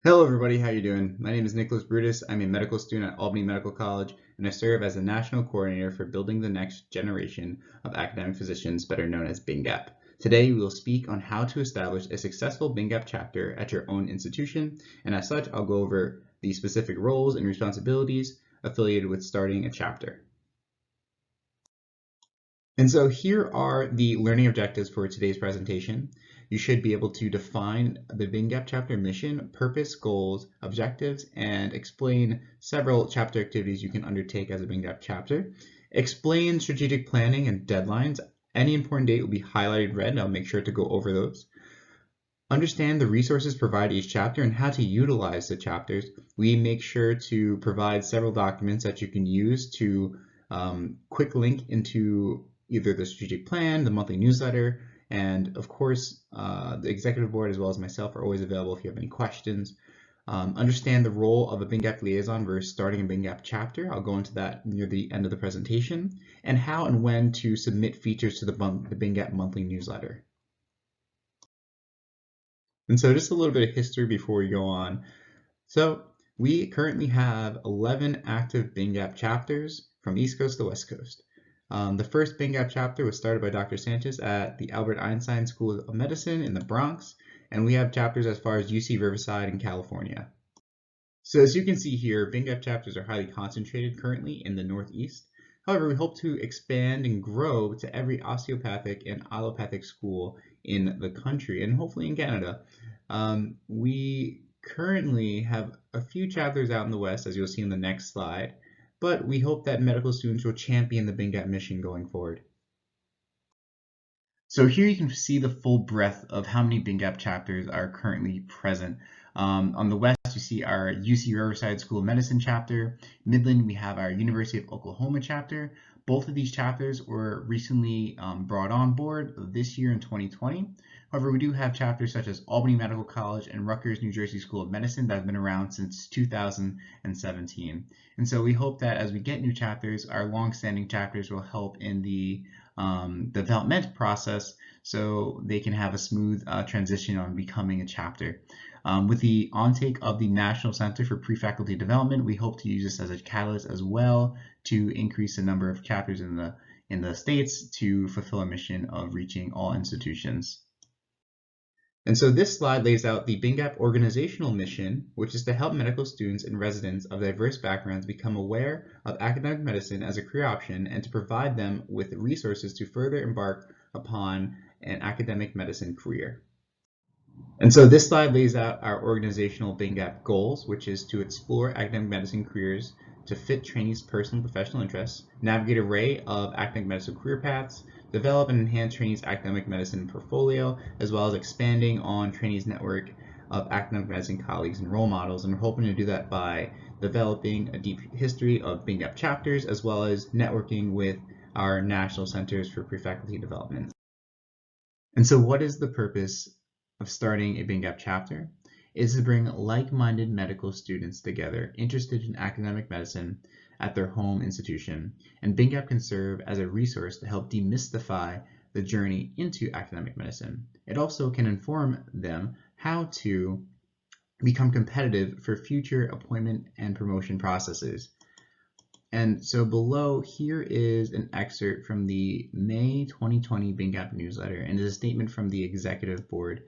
Hello everybody, how you doing? My name is Nicholas Brutus. I'm a medical student at Albany Medical College, and I serve as the National Coordinator for Building the Next Generation of Academic Physicians, better known as BNGAP. Today we will speak on how to establish a successful BNGAP chapter at your own institution, and as such I'll go over the specific roles and responsibilities affiliated with starting a chapter. And so here are the learning objectives for today's presentation. You should be able to define the BNGAP chapter mission, purpose, goals, objectives, and explain several chapter activities you can undertake as a BNGAP chapter. Explain strategic planning and deadlines. Any important date will be highlighted red, and I'll make sure to go over those. Understand the resources provided each chapter and how to utilize the chapters. We make sure to provide several documents that you can use to quick link into either the strategic plan, the monthly newsletter, and of course, the executive board as well as myself are always available if you have any questions. Understand the role of a BNGAP liaison versus starting a BNGAP chapter. I'll go into that near the end of the presentation, and how and when to submit features to the BNGAP monthly newsletter. And so just a little bit of history before we go on. So we currently have 11 active BNGAP chapters from East Coast to West Coast. The first BNGAP chapter was started by Dr. Sanchez at the Albert Einstein School of Medicine in the Bronx, and we have chapters as far as UC Riverside in California. So as you can see here, BNGAP chapters are highly concentrated currently in the Northeast. However, we hope to expand and grow to every osteopathic and allopathic school in the country and hopefully in Canada. We currently have a few chapters out in the West, as you'll see in the next slide, but we hope that medical students will champion the BNGAP mission going forward. So here you can see the full breadth of how many BNGAP chapters are currently present. On the west, you see our UC Riverside School of Medicine chapter. Midland, we have our University of Oklahoma chapter. Both of these chapters were recently brought on board this year in 2020. However, we do have chapters such as Albany Medical College and Rutgers, New Jersey School of Medicine that have been around since 2017. And so we hope that as we get new chapters, our long-standing chapters will help in the development process so they can have a smooth transition on becoming a chapter. With the ontake of the National Center for Pre-Faculty Development, we hope to use this as a catalyst as well to increase the number of chapters in the states to fulfill our mission of reaching all institutions. And so this slide lays out the BNGAP organizational mission, which is to help medical students and residents of diverse backgrounds become aware of academic medicine as a career option and to provide them with resources to further embark upon an academic medicine career. And so this slide lays out our organizational BNGAP goals, which is to explore academic medicine careers to fit trainees' personal and professional interests, navigate an array of academic medicine career paths, develop and enhance trainees' academic medicine portfolio, as well as expanding on trainees' network of academic medicine colleagues and role models. And we're hoping to do that by developing a deep history of BNGAP chapters, as well as networking with our national centers for pre-faculty development. And so what is the purpose of starting a BNGAP chapter? Is to bring like-minded medical students together interested in academic medicine at their home institution, and BNGAP can serve as a resource to help demystify the journey into academic medicine. It also can inform them how to become competitive for future appointment and promotion processes. And so below here is an excerpt from the May 2020 BNGAP newsletter, and is a statement from the executive board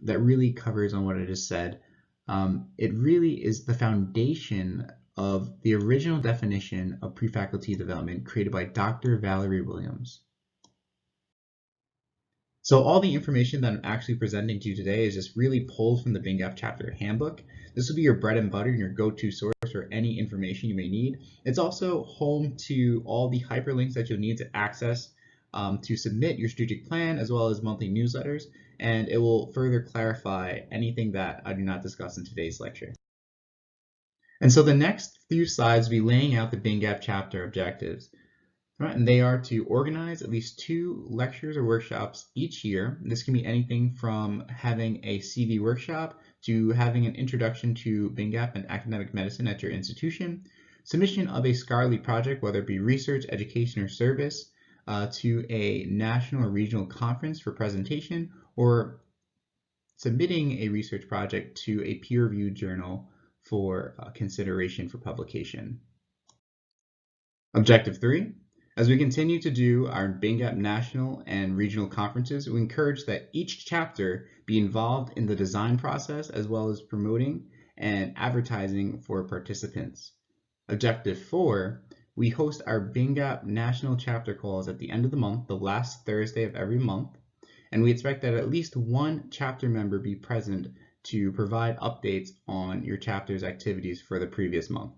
that really covers on what I just said. It really is the foundation of the original definition of pre-faculty development created by Dr. Valerie Williams. So all the information that I'm actually presenting to you today is just really pulled from the BNGAP chapter handbook. This will be your bread and butter and your go-to source for any information you may need. It's also home to all the hyperlinks that you'll need to access to submit your strategic plan as well as monthly newsletters, and it will further clarify anything that I do not discuss in today's lecture. And so the next few slides will be laying out the BNGAP chapter objectives. Right, and they are to organize at least 2 lectures or workshops each year. This can be anything from having a CV workshop to having an introduction to BNGAP and academic medicine at your institution, submission of a scholarly project, whether it be research, education, or service, to a national or regional conference for presentation, or submitting a research project to a peer-reviewed journal for consideration for publication. Objective 3. As we continue to do our BNGAP national and regional conferences, we encourage that each chapter be involved in the design process as well as promoting and advertising for participants. Objective 4. We host our BNGAP national chapter calls at the end of the month, the last Thursday of every month, and we expect that at least one chapter member be present to provide updates on your chapter's activities for the previous month.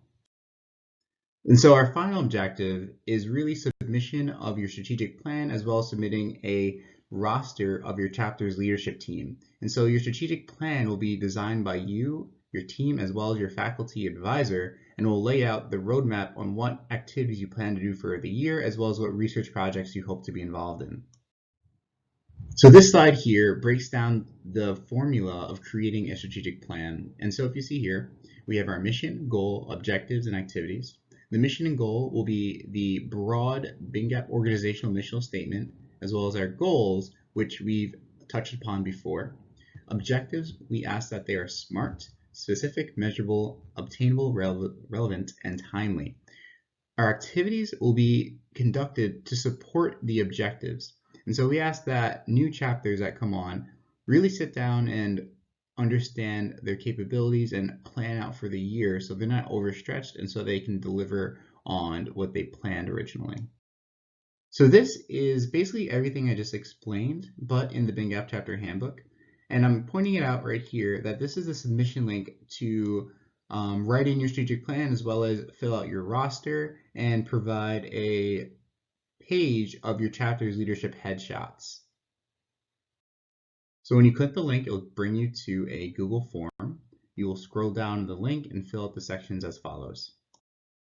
And so our final objective is really submission of your strategic plan as well as submitting a roster of your chapter's leadership team. And so your strategic plan will be designed by you, your team, as well as your faculty advisor, and will lay out the roadmap on what activities you plan to do for the year, as well as what research projects you hope to be involved in. So this slide here breaks down the formula of creating a strategic plan. And so if you see here, we have our mission, goal, objectives, and activities. The mission and goal will be the broad BNGAP organizational missional statement, as well as our goals, which we've touched upon before. Objectives, we ask that they are SMART, specific, measurable, obtainable, relevant, and timely. Our activities will be conducted to support the objectives. And so we ask that new chapters that come on really sit down and understand their capabilities and plan out for the year so they're not overstretched and so they can deliver on what they planned originally. So this is basically everything I just explained, but in the BNGAP Chapter Handbook. And I'm pointing it out right here that this is a submission link to write in your strategic plan as well as fill out your roster and provide a page of your chapter's leadership headshots. So when you click the link, it will bring you to a Google form. You will scroll down the link and fill out the sections as follows.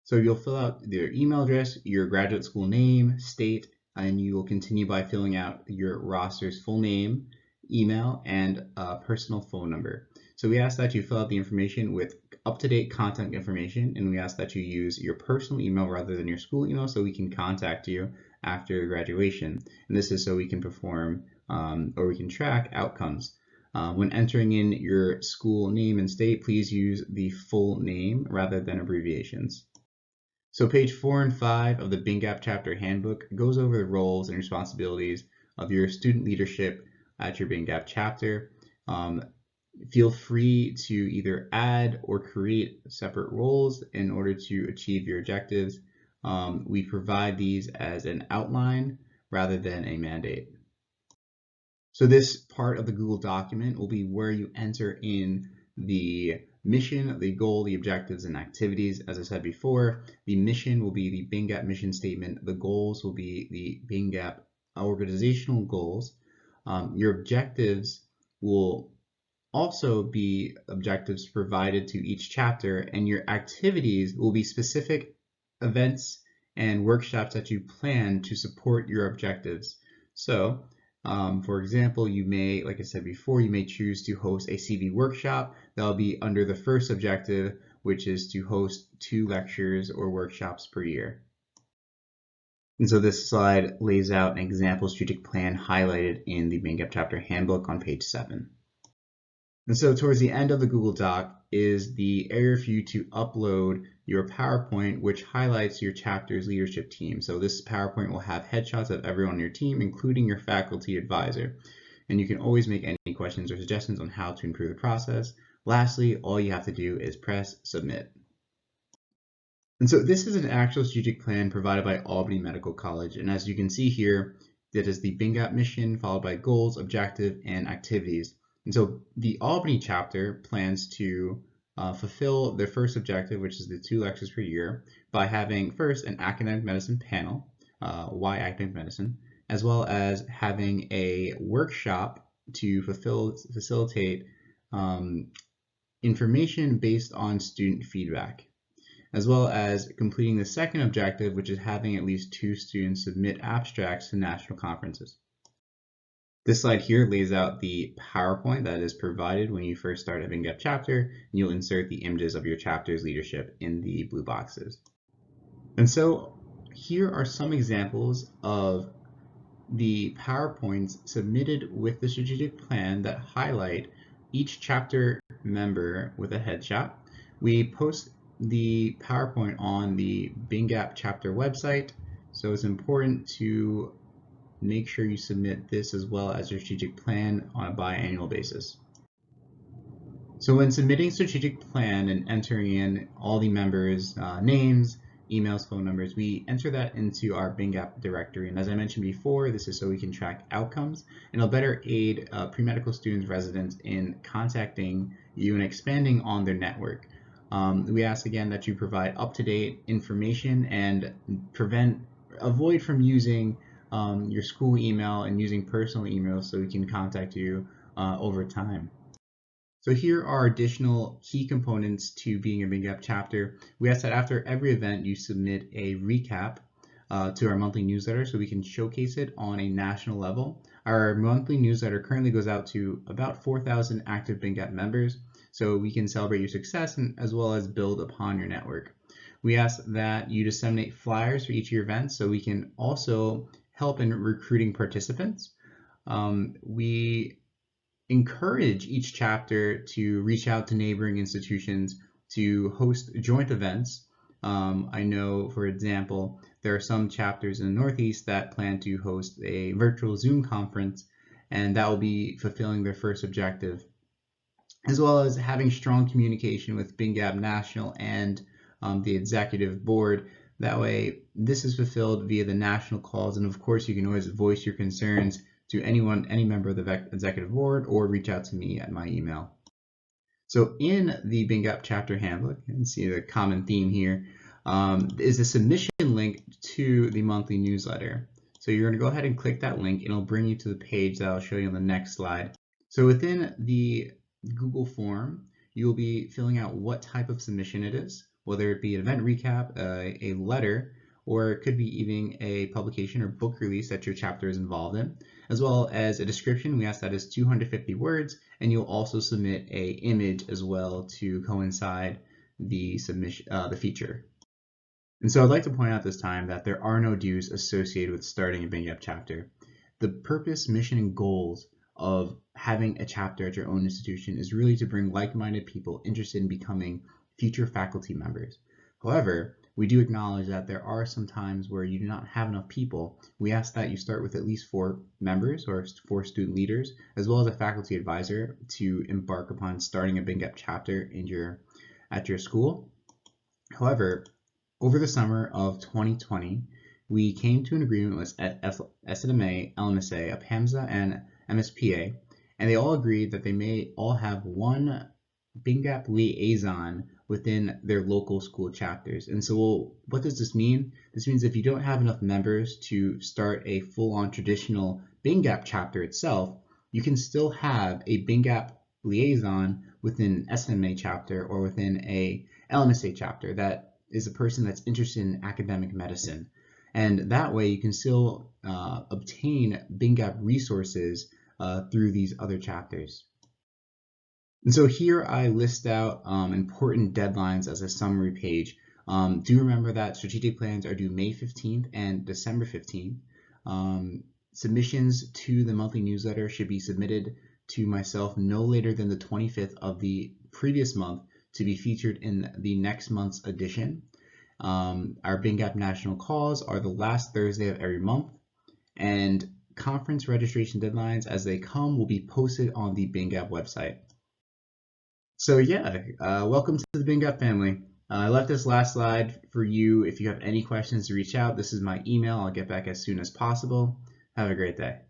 So you'll fill out your email address, your graduate school name, state, and you will continue by filling out your roster's full name, email, and personal phone number. So we ask that you fill out the information with up-to-date contact information, and we ask that you use your personal email rather than your school email so we can contact you after graduation. And this is so we can perform or we can track outcomes. When entering in your school name and state, please use the full name rather than abbreviations. So page 4 and 5 of the BNGAP Chapter Handbook goes over the roles and responsibilities of your student leadership at your BNGAP chapter. Feel free to either add or create separate roles in order to achieve your objectives. We provide these as an outline rather than a mandate. So this part of the Google document will be where you enter in the mission, the goal, the objectives, and activities. As I said before, the mission will be the BNGAP mission statement. The goals will be the BNGAP organizational goals. Your objectives will also be objectives provided to each chapter, and your activities will be specific events and workshops that you plan to support your objectives. So, for example, you may, like I said before, you may choose to host a CV workshop. That'll be under the first objective, which is to host 2 lectures or workshops per year. And so this slide lays out an example strategic plan highlighted in the BNGAP Chapter Handbook on page 7. And so towards the end of the Google Doc is the area for you to upload your PowerPoint, which highlights your chapter's leadership team. So this PowerPoint will have headshots of everyone on your team, including your faculty advisor. And you can always make any questions or suggestions on how to improve the process. Lastly, all you have to do is press submit. And so this is an actual strategic plan provided by Albany Medical College. And as you can see here, that is the BNGAP mission followed by goals, objective, and activities. And so the Albany chapter plans to fulfill their first objective, which is the 2 lectures per year, by having first an academic medicine panel, why academic medicine, as well as having a workshop to facilitate information based on student feedback, as well as completing the second objective, which is having at least 2 students submit abstracts to national conferences. This slide here lays out the PowerPoint that is provided when you first start a BNGAP chapter, and you'll insert the images of your chapter's leadership in the blue boxes. And so here are some examples of the PowerPoints submitted with the strategic plan that highlight each chapter member with a headshot. We post the PowerPoint on the BNGAP Chapter website, so it's important to make sure you submit this as well as your strategic plan on a biannual basis. So when submitting strategic plan and entering in all the members' names, emails, phone numbers, we enter that into our BNGAP directory. And as I mentioned before, this is so we can track outcomes, and it'll better aid pre-medical students, residents in contacting you and expanding on their network. We ask again that you provide up-to-date information and avoid from using your school email and using personal emails so we can contact you over time. So here are additional key components to being a BNGAP chapter. We ask that after every event you submit a recap to our monthly newsletter so we can showcase it on a national level. Our monthly newsletter currently goes out to about 4,000 active BNGAP members, so we can celebrate your success and as well as build upon your network. We ask that you disseminate flyers for each of your events so we can also help in recruiting participants. We encourage each chapter to reach out to neighboring institutions to host joint events. I know, for example, there are some chapters in the Northeast that plan to host a virtual Zoom conference, and that will be fulfilling their first objective, as well as having strong communication with BNGAP National and the executive board. That way, this is fulfilled via the national calls, and of course, you can always voice your concerns to any member of the executive board, or reach out to me at my email. So in the BNGAP chapter handbook, you can see the common theme here, is a submission link to the monthly newsletter. So you're going to go ahead and click that link, and it'll bring you to the page that I'll show you on the next slide. So within the Google form, you'll be filling out what type of submission it is, whether it be an event recap, a letter, or it could be even a publication or book release that your chapter is involved in, as well as a description. We ask that is 250 words, and you'll also submit an image as well to coincide the submission, the feature. And so I'd like to point out this time that there are no dues associated with starting a BNGAP chapter. The purpose, mission, and goals of having a chapter at your own institution is really to bring like-minded people interested in becoming future faculty members. However, we do acknowledge that there are some times where you do not have enough people. We ask that you start with at least 4 members or 4 student leaders, as well as a faculty advisor, to embark upon starting a BNGAP chapter at your school. However, over the summer of 2020, we came to an agreement with SNMA, LMSA, APAMSA, and MSPA, and they all agreed that they may all have one BNGAP liaison within their local school chapters. And so what does this mean? This means if you don't have enough members to start a full-on traditional BNGAP chapter itself, you can still have a BNGAP liaison within an SNMA chapter or within a LMSA chapter that is a person that's interested in academic medicine. And that way you can still obtain BNGAP resources through these other chapters. And so here I list out important deadlines as a summary page. Do remember that strategic plans are due May 15th and December 15th. Submissions to the monthly newsletter should be submitted to myself no later than the 25th of the previous month to be featured in the next month's edition. Our BNGAP national calls are the last Thursday of every month, and conference registration deadlines as they come will be posted on the BNGAP website. So yeah, welcome to the BNGAP family. I left this last slide for you if you have any questions to reach out. This is my email. I'll get back as soon as possible. Have a great day.